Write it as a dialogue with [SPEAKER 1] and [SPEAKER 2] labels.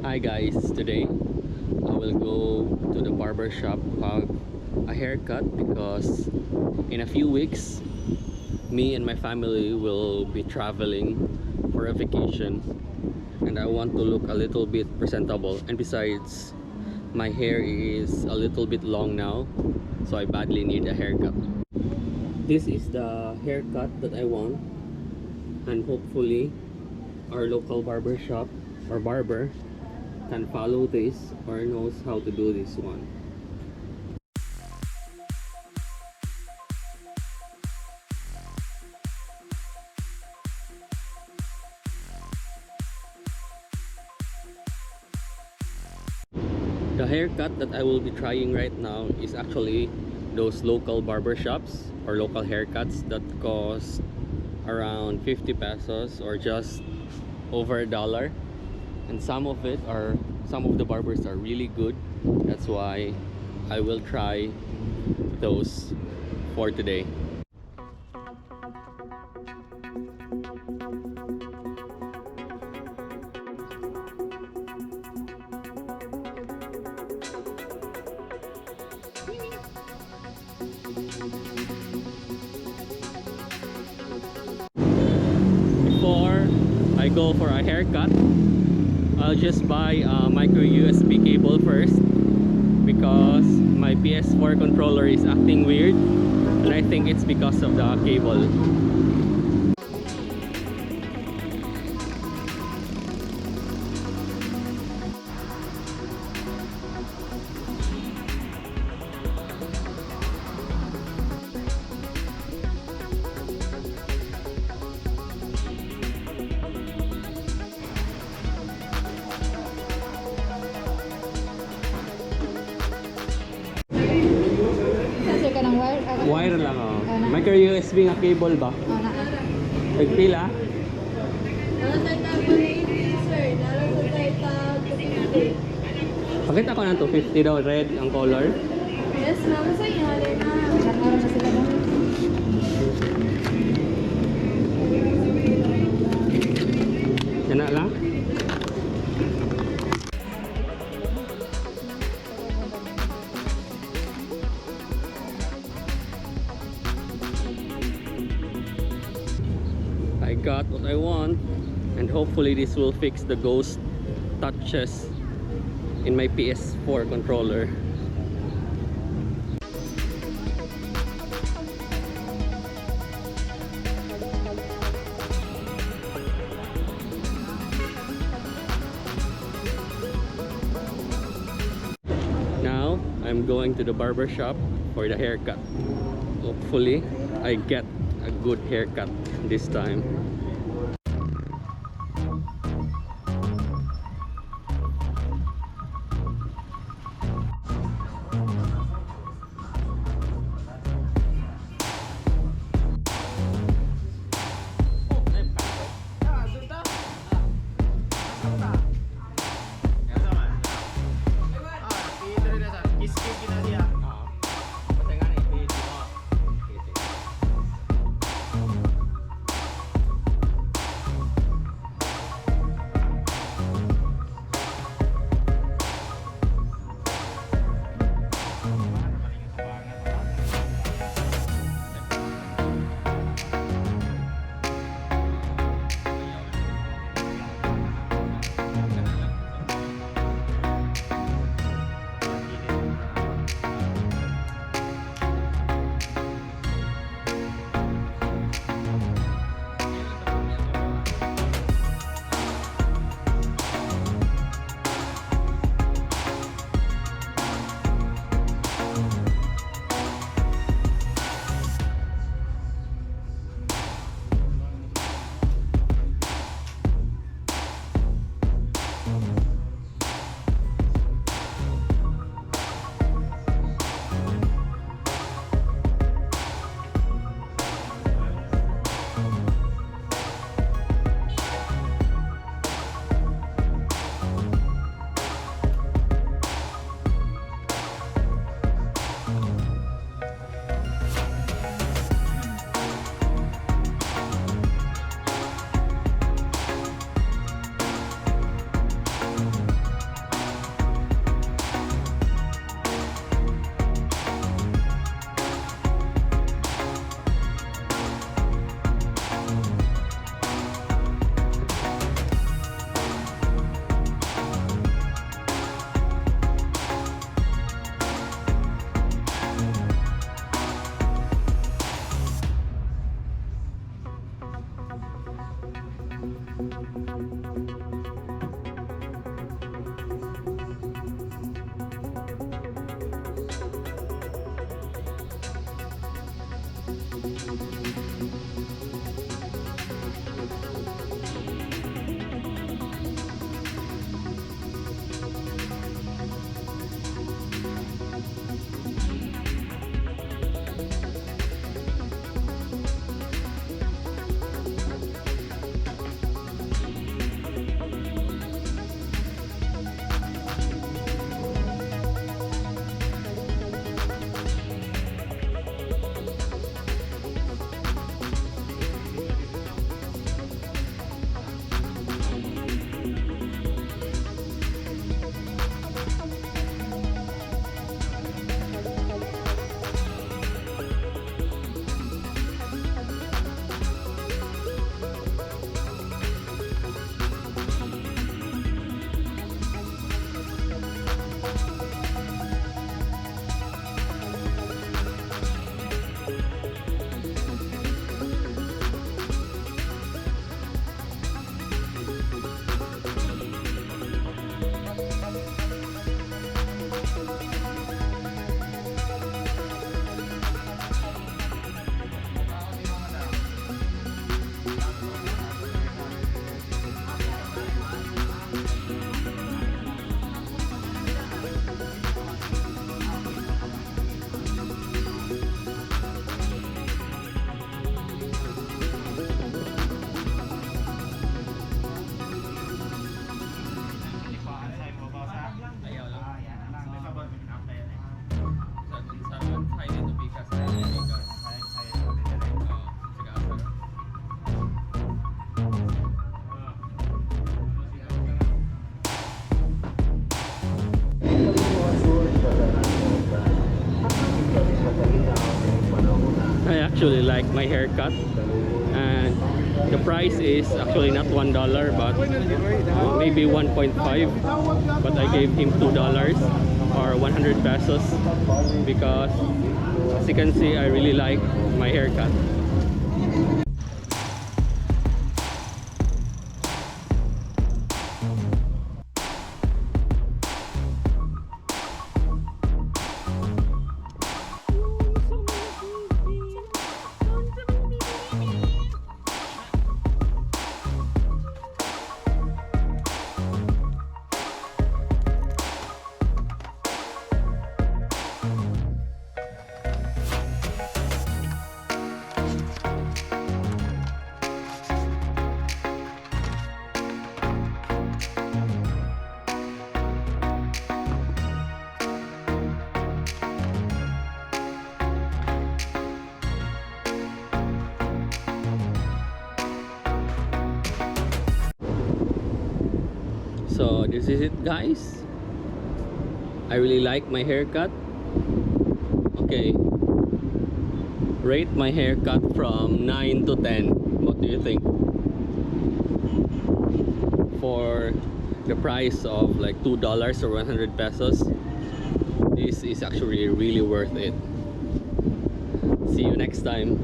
[SPEAKER 1] Hi guys, today I will go to the barber shop to have a haircut because in a few weeks me and my family will be traveling for a vacation and I want to look a little bit presentable, and besides my hair is a little bit long now, so I badly need a haircut. This is the haircut that I want, and hopefully our local barber shop or barber can follow this or knows how to do this one. The haircut that I will be trying right now is actually those local barber shops or local haircuts that cost around 50 pesos or just over $1. And some of the barbers are really good. That's why I will try those for today. Before I go for a haircut, I'll just buy a micro USB cable first because my PS4 controller is acting weird, and I think it's because of the cable. Wire lang oh. Micro USB nga cable ba? Pagpila? Pakita ko ng 250 daw, red ang color.
[SPEAKER 2] Yes, naman sa inyo.
[SPEAKER 1] Yan na lang. I got what I want, and hopefully this will fix the ghost touches in my PS4 controller. Now I'm going to the barber shop for the haircut. Hopefully I get a good haircut this time. actually like my haircut, and the price is actually not $1 but maybe 1.5, but I gave him $2 or 100 pesos because as you can see I really like my haircut. So this is it, guys. I really like my haircut. Okay, rate my haircut from 9 to 10. What do you think? For the price of like $2 or 100 pesos, this is actually really worth it. See you next time.